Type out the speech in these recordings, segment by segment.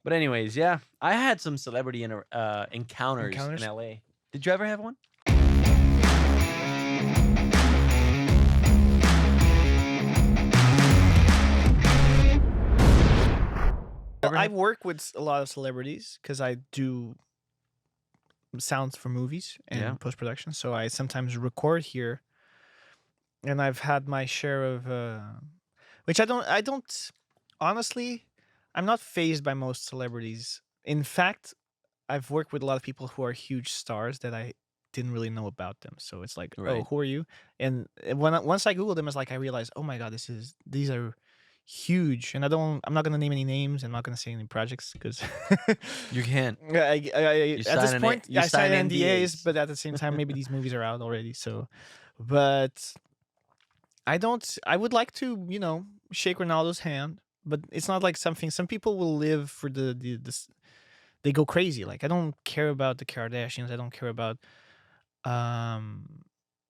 But anyways, yeah, I had some celebrity encounters in Encounters? LA. Did you ever have one? Well, Ever I have? work with a lot of celebrities because I do sounds for movies Yeah. and post production. So I sometimes record here, and I've had my share of, which I don't, honestly, I'm not phased by most celebrities. In fact, I've worked with a lot of people who are huge stars that I didn't really know about them. So it's like, oh, Right. who are you? And once I googled them, it's like I realized, oh my god, these are huge. And I'm not gonna name any names. I'm not gonna say any projects because You can't. You at this sign point you I sign signed NDAs, NDAs. but at the same time, maybe these movies are out already. So, but I don't. I would like to, shake Ronaldo's hand, but it's not like something. Some people will live for this. They go crazy. Like I don't care about the Kardashians. I don't care um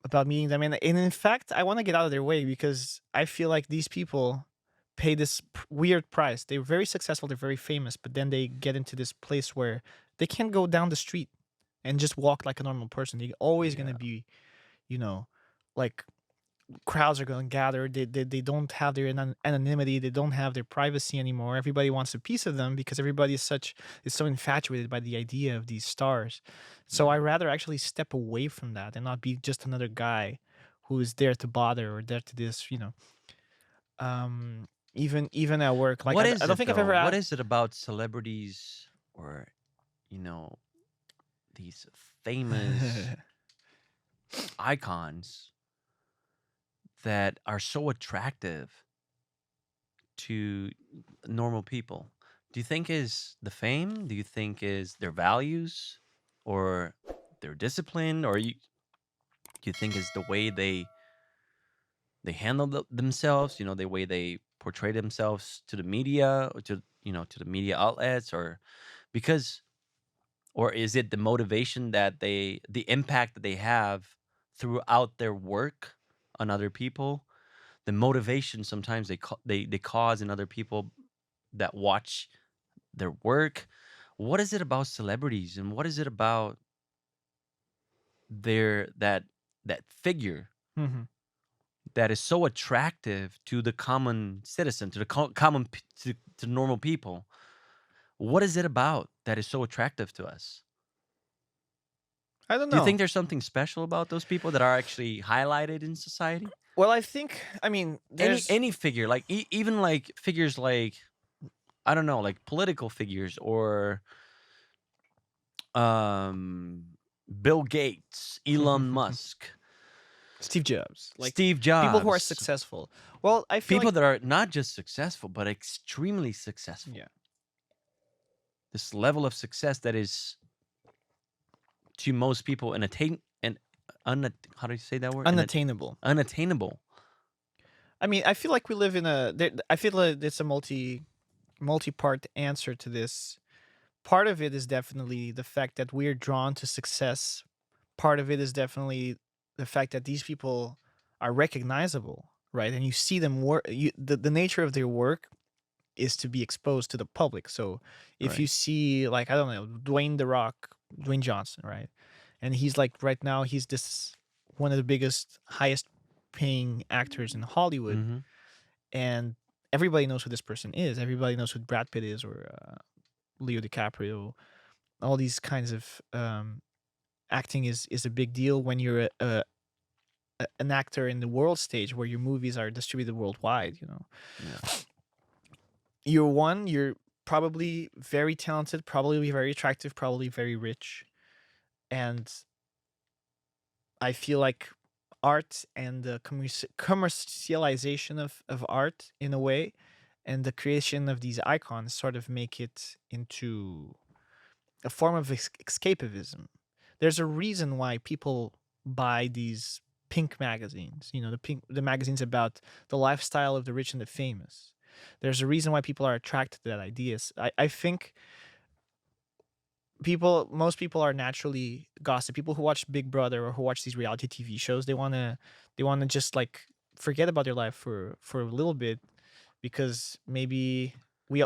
about meeting them. And in fact, I want to get out of their way because I feel like these people pay this weird price. They're very successful. They're very famous, but then they get into this place where they can't go down the street and just walk like a normal person. They're always gonna Yeah. be, you know, like crowds are going to gather. They don't have their anonymity. They don't have their privacy anymore. Everybody wants a piece of them because everybody is so infatuated by the idea of these stars. So I Yeah. rather actually step away from that and not be just another guy who is there to bother or there to this. Even at work, like What I is don't it think I've though? ever What had. is it about celebrities or you know these famous icons that are so attractive to normal people? Do you think is the fame? Do you think is their values or their discipline or do you think is the way they handle themselves, the way they portray themselves to the media or to the media outlets or because or is it the motivation that the impact that they have throughout their work on other people? The motivation sometimes they cause in other people that watch their work. What is it about celebrities and what is it about their that figure Mhm. that is so attractive to the common citizen, to the to normal people? What is it about that is so attractive to us? I don't Do you think know. there's something special about those people that are actually highlighted in society? Well, I mean, there's Any figure, like even like figures like I don't know, like political figures or um Bill Gates, Elon Musk, Steve Jobs, like Steve people who are Jobs, successful. Well, I feel people like that are not just successful but extremely successful. yeah, This level of success that is to most people an attain and how do you say that word? unattainable. Unattainable. I mean, I feel like we live in I feel like it's a multi-part answer to this. Part of it is definitely the fact that we're drawn to success. Part of it is definitely the fact that these people are recognizable, right? And you see them work. The nature of their work is to be exposed to the public. So if you Right. see, like, I don't know, Dwayne Johnson, right? And he's like right now he's this one of the biggest, highest paying actors in Hollywood, Mhm. and everybody knows who this person is. Everybody knows who Brad Pitt is or Leo DiCaprio. All these kinds of acting is a big deal when you're an actor in the world stage where your movies are distributed worldwide. Yeah. You're probably very talented, probably very attractive, probably very rich, and I feel like art and the commercialization of art in a way, and the creation of these icons sort of make it into a form of escapism. There's a reason why people buy these pink magazines, the magazines about the lifestyle of the rich and the famous. There's a reason why people are attracted to that ideas. I think most people are naturally gossip. People who watch Big Brother or who watch these reality TV shows, they want to just like forget about their life for a little bit because maybe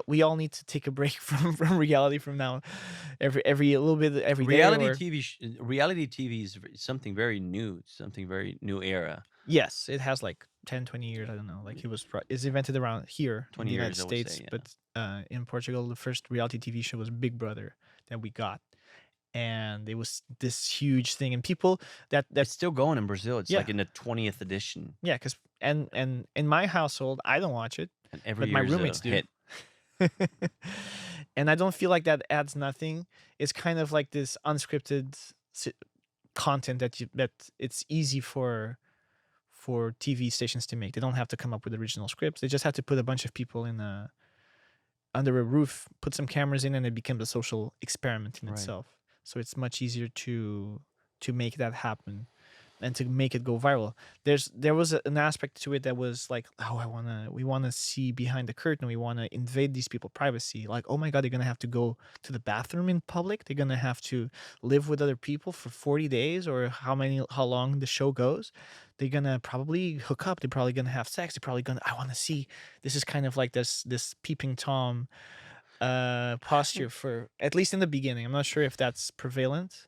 we all need to take a break from reality from now, every a little bit every day, or Reality TV is something very new, something very new era. yes, it has like 10, 20 years. I don't know. Like it's invented around here in 20 the United years, I would States, say. Yeah. but in Portugal, the first reality TV show was Big Brother that we got, and it was this huge thing, and people that It's still going in Brazil. It's yeah, like in the 20th edition, yeah, because and in my household, I don't watch it, and every but my year is a roommates do. hit. And I don't feel like that adds nothing. It's kind of like this unscripted content that it's easy for TV stations to make. They don't have to come up with original scripts. They just have to put a bunch of people in under a roof, put some cameras in, and it becomes a social experiment in Right. itself. So it's much easier to make that happen and to make it go viral. There was an aspect to it that was like, oh, we wanna see behind the curtain. We wanna invade these people's privacy. Like, oh my god, they're gonna have to go to the bathroom in public. They're gonna have to live with other people for 40 days or how long the show goes. They're gonna probably hook up. They're probably gonna have sex. They're probably gonna. I want to see. This is kind of like this peeping tom posture for at least in the beginning. I'm not sure if that's prevalent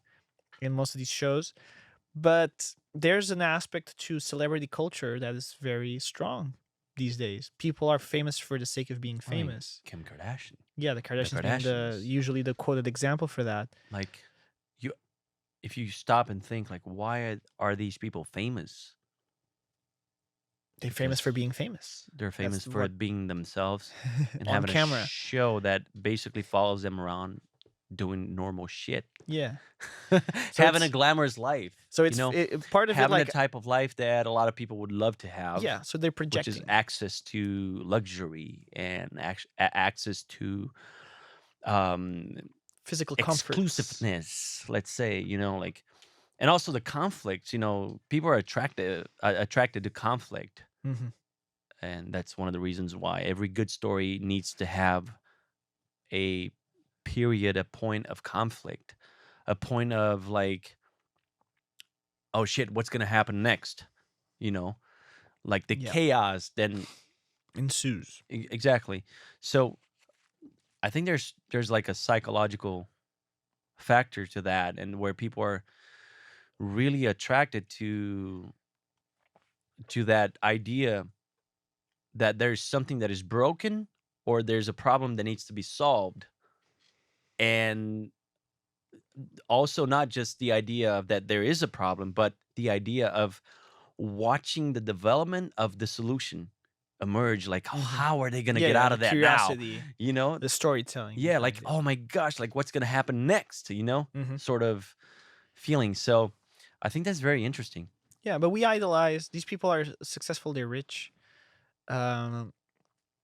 in most of these shows, but there's an aspect to celebrity culture that is very strong these days. People are famous for the sake of being I mean, famous. Kim Kardashian. Yeah, the The Kardashians being the Kardashians. usually the quoted example for that. Like, you, if you stop and think, like, why are these people famous? They're famous for Because being famous. they're That's famous for what being themselves and on having a camera. show that basically follows them around doing normal shit. Yeah. So Having a it's glamorous life, so you it's know, part of it having a like type of life that a lot of people would love to have, yeah. So they're which is projecting access to luxury and access to um, physical comforts. exclusiveness, let's say, like, and also the conflicts. People are attracted to conflict, Hmm. and that's one of the reasons why every good story needs to have a period, a point of conflict, a point of like, oh shit, what's gonna happen next? You know, like the Yeah, chaos. Then ensues. exactly. So I think there's like a psychological factor to that, and where people are really attracted to that idea that there's something that is broken, or there's a problem that needs to be solved. And also not just the idea of that there is a problem, but the idea of watching the development of the solution emerge. Like, oh, Hmm. how are they going to Yeah, get yeah. out The of that now? curiosity, You know? the storytelling Yeah, like, behind it. oh my gosh, like what's going to happen next? Hmm. Sort of feeling. So I think that's very interesting. Yeah, but we idolize these people are successful. They're rich. Um,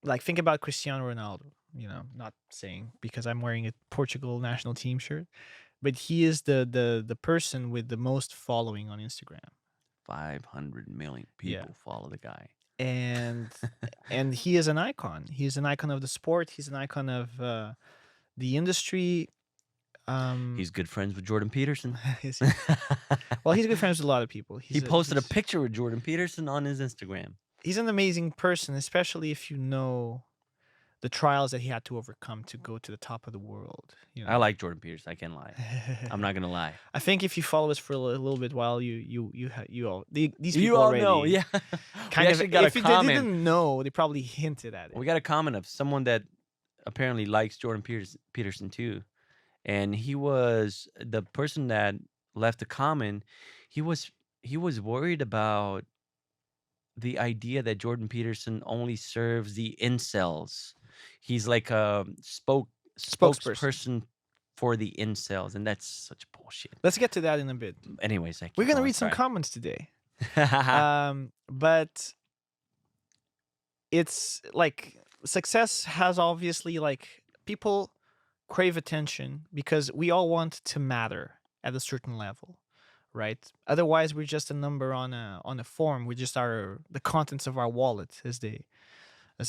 like think about Cristiano Ronaldo. Not saying because I'm wearing a Portugal national team shirt, but he is the person with the most following on Instagram. 500 million Yeah, people follow the guy. and and he is an icon. He's an icon of the sport. He's an icon of the industry. He's good friends with Jordan Peterson. Is he? Well, he's good friends with a lot of people. He posted a picture with Jordan Peterson on his Instagram. He's an amazing person, especially if you know the trials that he had to overcome to go to the top of the world. I like Jordan Peterson. I can't lie. I'm not gonna lie. I think if you follow us for a little bit while these You people all already know, yeah. kind We of actually got a if they comment. didn't know, they probably hinted at it. We got a comment of someone that apparently likes Jordan Peterson too, and he was the person that left the comment. He was worried about the idea that Jordan Peterson only serves the incels. He's like a Spokesperson. spokesperson for the incels, and that's such bullshit. Let's get to that in a bit. Anyways, I We're keep gonna going. read some Sorry. comments today. But it's like success has obviously like people crave attention because we all want to matter at a certain level, right? Otherwise, we're just a number on a form. We just are the contents of our wallet, as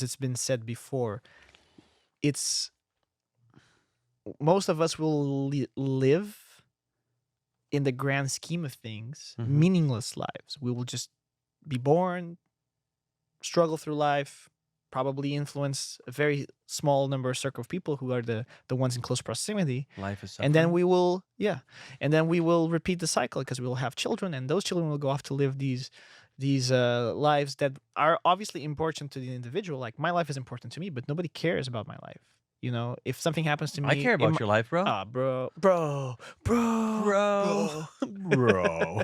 it's been said before. It's most of us will live in the grand scheme of things Mhm. meaningless lives. We will just be born, struggle through life, probably influence a very small number circle of people who are the ones in close proximity. Life is And then suffering. we will, yeah, and then we will repeat the cycle because we will have children, and those children will go off to live these lives that are obviously important to the individual. Like my life is important to me, but nobody cares about my life. You know, if something happens to I me, care about your life, bro. Bro. bro. Bro.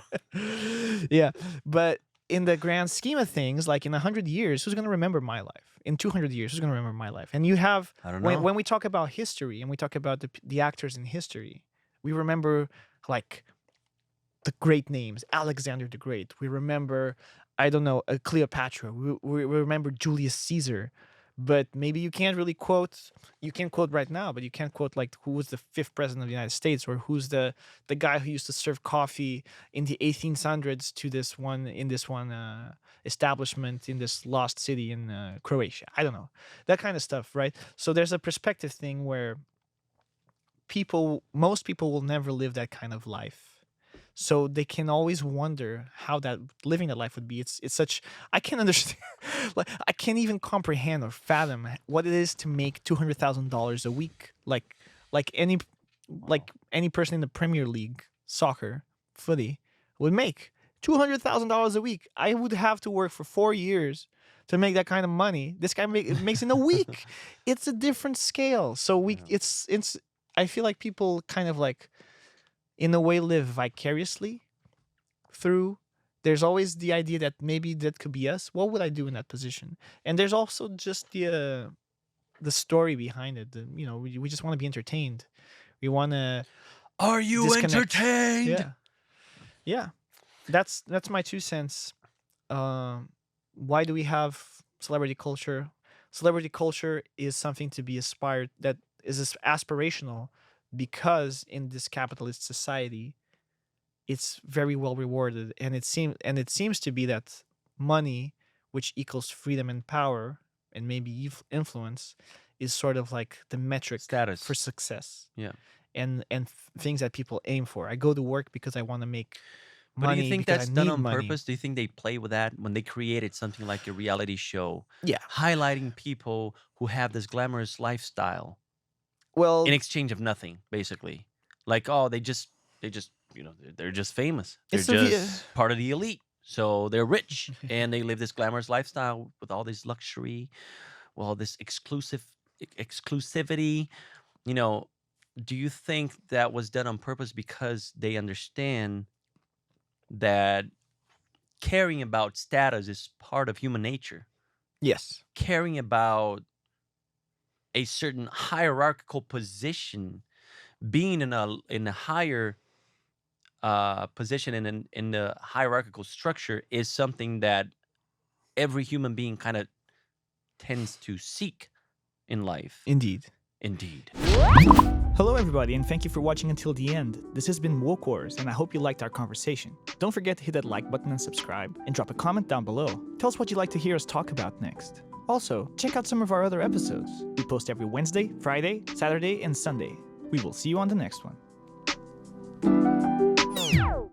Yeah, but in the grand scheme of things, like in 100 years, who's going to remember my life? In 200 years, who's going to remember my life? And you have, I don't know. when we talk about history and we talk about the actors in history, we remember like the great names, Alexander the Great. We remember, I don't know, Cleopatra. We remember Julius Caesar. But maybe you can't really quote. You can quote right now, but you can't quote like who was the fifth president of the United States, or who's the guy who used to serve coffee in the 1800s to this one establishment in this lost city in Croatia. I don't know, that kind of stuff, right? So there's a perspective thing where most people will never live that kind of life. So they can always wonder how that living that life would be. It's such, I can't understand, like I can't even comprehend or fathom what it is to make $200,000 a week. Like any person in the Premier League soccer footy would make $200,000 a week. I would have to work for 4 years to make that kind of money. This guy makes in a week. It's a different scale. So it's I feel like people kind of like, in a way, live vicariously through. There's always the idea that maybe that could be us. What would I do in that position? And there's also just the story behind it. We just want to be entertained. We want to. Are you disconnect. entertained? Yeah. That's my 2 cents. Why do we have celebrity culture? Celebrity culture is something to be aspired. That is aspirational. Because in this capitalist society, it's very well rewarded, and it seems to be that money, which equals freedom and power, and maybe influence, is sort of like the metric Status for success. Yeah, and things that people aim for. I go to work because I want to make money. but do you think that's done on money. purpose? Do you think they play with that when they created something like a reality show, Yeah. highlighting people who have this glamorous lifestyle? Well, In exchange of nothing, basically. Like, oh, they just they're just famous. They're It's a just part of the elite. So they're rich and they live this glamorous lifestyle with all this luxury, with all this exclusivity. Do you think that was done on purpose because they understand that caring about status is part of human nature? yes. Caring about a certain hierarchical position, being in a higher position in the hierarchical structure is something that every human being kind of tends to seek in life. Indeed. Hello everybody, and thank you for watching until the end. This has been Woke Wars, and I hope you liked our conversation. Don't forget to hit that like button and subscribe, and drop a comment down below. Tell us what you'd like to hear us talk about next. Also, check out some of our other episodes. We post every Wednesday, Friday, Saturday, and Sunday. We will see you on the next one.